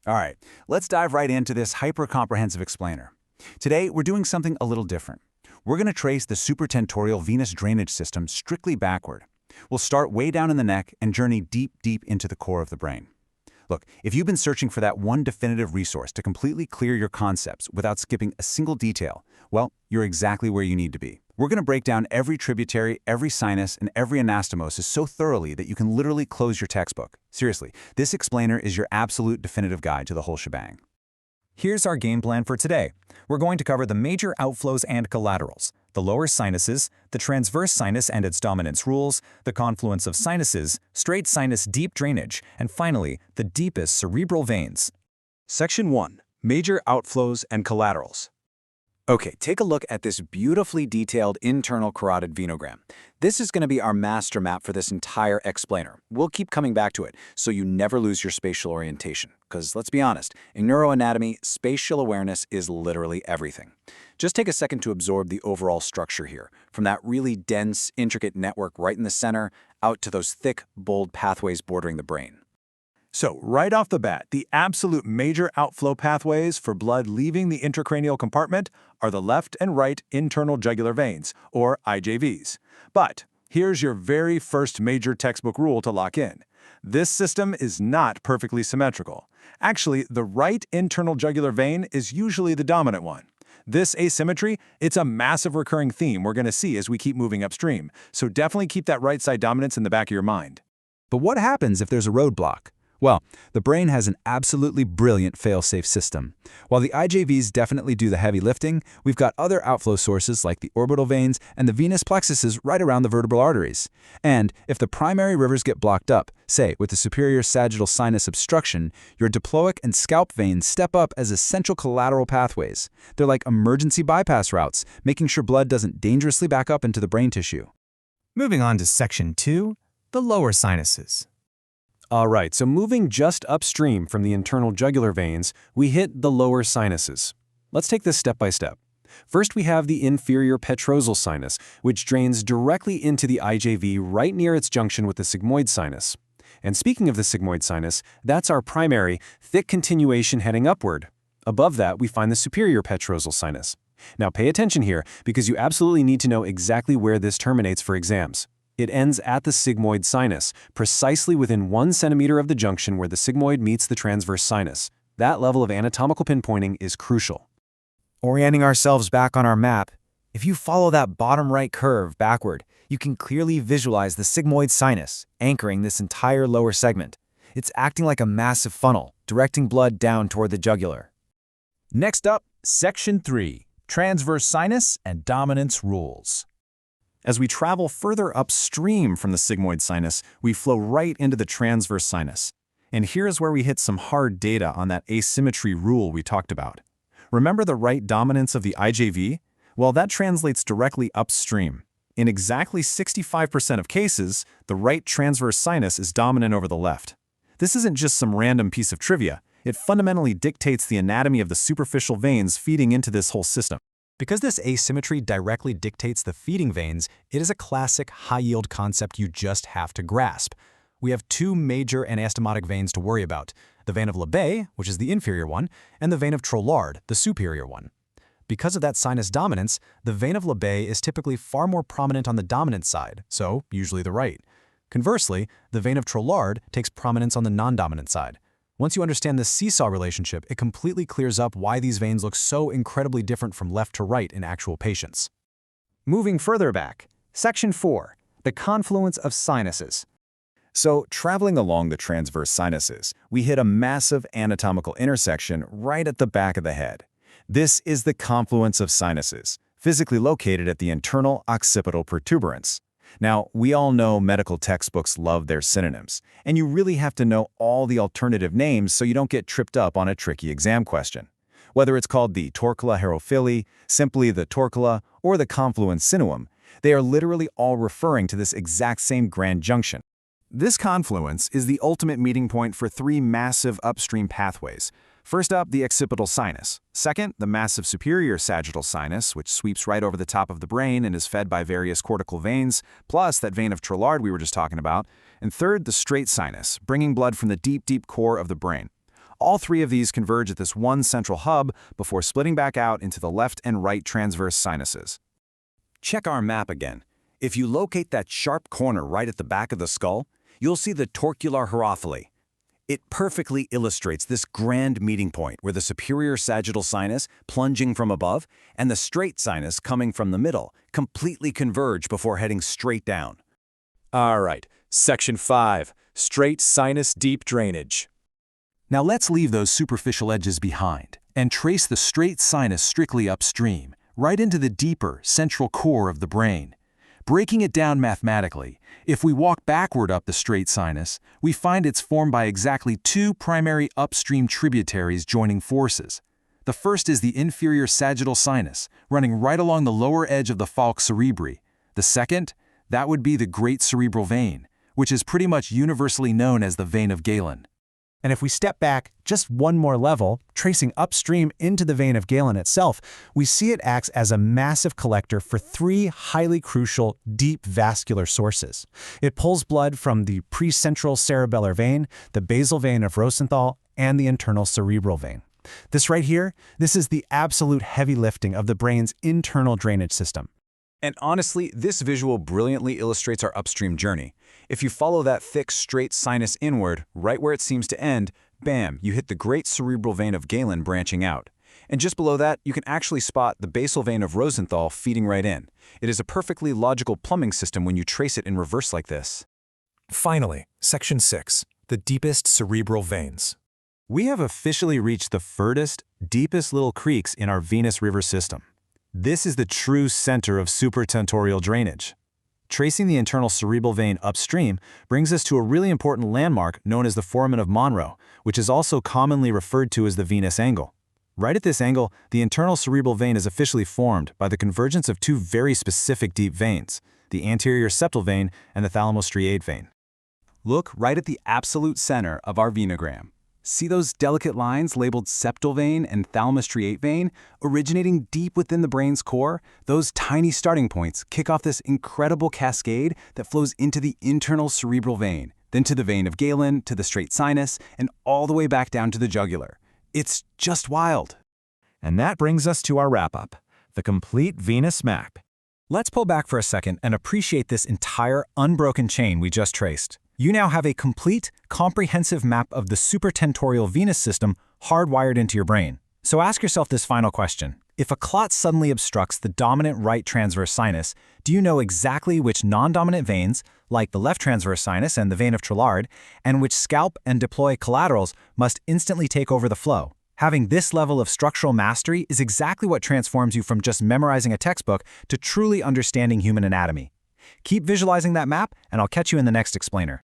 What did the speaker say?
All right, let's dive right into this hyper-comprehensive explainer. Today, we're doing something a little different. We're going to trace the supratentorial venous drainage system strictly backward. We'll start way down in the neck and journey deep, deep into the core of the brain. Look, if you've been searching for that one definitive resource to completely clear your concepts without skipping a single detail, well, you're exactly where you need to be. We're going to break down every tributary, every sinus, and every anastomosis so thoroughly that you can literally close your textbook. Seriously, this explainer is your absolute definitive guide to the whole shebang. Here's our game plan for today. We're going to cover the major outflows and collaterals, the lower sinuses, the transverse sinus and its dominance rules, the confluence of sinuses, straight sinus deep drainage, and finally, the deepest cerebral veins. Section 1. Major outflows and collaterals. Okay, take a look at this beautifully detailed internal carotid venogram. This is going to be our master map for this entire explainer. We'll keep coming back to it so you never lose your spatial orientation. Because let's be honest, in neuroanatomy, spatial awareness is literally everything. Just take a second to absorb the overall structure here, from that really dense, intricate network right in the center, out to those thick, bold pathways bordering the brain. So, right off the bat, the absolute major outflow pathways for blood leaving the intracranial compartment are the left and right internal jugular veins, or IJVs. But here's your very first major textbook rule to lock in. This system is not perfectly symmetrical. Actually, the right internal jugular vein is usually the dominant one. This asymmetry, it's a massive recurring theme we're going to see as we keep moving upstream, so definitely keep that right side dominance in the back of your mind. But what happens if there's a roadblock? Well, the brain has an absolutely brilliant fail-safe system. While the IJVs definitely do the heavy lifting, we've got other outflow sources like the orbital veins and the venous plexuses right around the vertebral arteries. And if the primary rivers get blocked up, say with the superior sagittal sinus obstruction, your diploic and scalp veins step up as essential collateral pathways. They're like emergency bypass routes, making sure blood doesn't dangerously back up into the brain tissue. Moving on to Section 2, the lower sinuses. All right, so moving just upstream from the internal jugular veins, we hit the lower sinuses. Let's take this step by step. First, we have the inferior petrosal sinus, which drains directly into the IJV right near its junction with the sigmoid sinus. And speaking of the sigmoid sinus, that's our primary, thick continuation heading upward. Above that, we find the superior petrosal sinus. Now pay attention here, because you absolutely need to know exactly where this terminates for exams. It ends at the sigmoid sinus, precisely within 1 centimeter of the junction where the sigmoid meets the transverse sinus. That level of anatomical pinpointing is crucial. Orienting ourselves back on our map, if you follow that bottom right curve backward, you can clearly visualize the sigmoid sinus, anchoring this entire lower segment. It's acting like a massive funnel, directing blood down toward the jugular. Next up, Section 3, Transverse Sinus and Dominance Rules. As we travel further upstream from the sigmoid sinus, we flow right into the transverse sinus. And here's where we hit some hard data on that asymmetry rule we talked about. Remember the right dominance of the IJV? Well, that translates directly upstream. In exactly 65% of cases, the right transverse sinus is dominant over the left. This isn't just some random piece of trivia. It fundamentally dictates the anatomy of the superficial veins feeding into this whole system. Because this asymmetry directly dictates the feeding veins, it is a classic high-yield concept you just have to grasp. We have 2 major anastomotic veins to worry about, the vein of Lebet, which is the inferior one, and the vein of Trollard, the superior one. Because of that sinus dominance, the vein of Lebet is typically far more prominent on the dominant side, so usually the right. Conversely, the vein of Trollard takes prominence on the non-dominant side. Once you understand this seesaw relationship, it completely clears up why these veins look so incredibly different from left to right in actual patients. Moving further back, Section 4, the confluence of sinuses. So, traveling along the transverse sinuses, we hit a massive anatomical intersection right at the back of the head. This is the confluence of sinuses, physically located at the internal occipital protuberance. Now, we all know medical textbooks love their synonyms, and you really have to know all the alternative names so you don't get tripped up on a tricky exam question. Whether it's called the torcula herophili, simply the torcula, or the confluens sinuum, they are literally all referring to this exact same grand junction. This confluence is the ultimate meeting point for 3 massive upstream pathways. First up, the occipital sinus. Second, the massive superior sagittal sinus, which sweeps right over the top of the brain and is fed by various cortical veins, plus that vein of Trollard we were just talking about. And third, the straight sinus, bringing blood from the deep, deep core of the brain. All three of these converge at this one central hub before splitting back out into the left and right transverse sinuses. Check our map again. If you locate that sharp corner right at the back of the skull, you'll see the torcular hierophyly. It perfectly illustrates this grand meeting point where the superior sagittal sinus, plunging from above, and the straight sinus coming from the middle completely converge before heading straight down. All right, Section 5, straight sinus deep drainage. Now let's leave those superficial edges behind and trace the straight sinus strictly upstream, right into the deeper, central core of the brain. Breaking it down mathematically, if we walk backward up the straight sinus, we find it's formed by exactly two primary upstream tributaries joining forces. The first is the inferior sagittal sinus, running right along the lower edge of the falx cerebri. The second, that would be the great cerebral vein, which is pretty much universally known as the vein of Galen. And if we step back just one more level, tracing upstream into the vein of Galen itself, we see it acts as a massive collector for three highly crucial deep vascular sources. It pulls blood from the precentral cerebellar vein, the basal vein of Rosenthal, and the internal cerebral vein. This right here, this is the absolute heavy lifting of the brain's internal drainage system. And honestly, this visual brilliantly illustrates our upstream journey. If you follow that thick, straight sinus inward, right where it seems to end, bam, you hit the great cerebral vein of Galen branching out. And just below that, you can actually spot the basal vein of Rosenthal feeding right in. It is a perfectly logical plumbing system when you trace it in reverse like this. Finally, Section 6, the deepest cerebral veins. We have officially reached the furthest, deepest little creeks in our venous river system. This is the true center of supratentorial drainage. Tracing the internal cerebral vein upstream brings us to a really important landmark known as the foramen of Monro, which is also commonly referred to as the venous angle. Right at this angle, the internal cerebral vein is officially formed by the convergence of two very specific deep veins, the anterior septal vein and the thalamostriate vein. Look right at the absolute center of our venogram. See those delicate lines labeled septal vein and thalamostriate vein originating deep within the brain's core? Those tiny starting points kick off this incredible cascade that flows into the internal cerebral vein, then to the vein of Galen, to the straight sinus, and all the way back down to the jugular. It's just wild. And that brings us to our wrap-up, the complete venous map. Let's pull back for a second and appreciate this entire unbroken chain we just traced. You now have a complete, comprehensive map of the supratentorial venous system hardwired into your brain. So ask yourself this final question. If a clot suddenly obstructs the dominant right transverse sinus, do you know exactly which non-dominant veins, like the left transverse sinus and the vein of Trillard, and which scalp and deploy collaterals must instantly take over the flow? Having this level of structural mastery is exactly what transforms you from just memorizing a textbook to truly understanding human anatomy. Keep visualizing that map, and I'll catch you in the next explainer.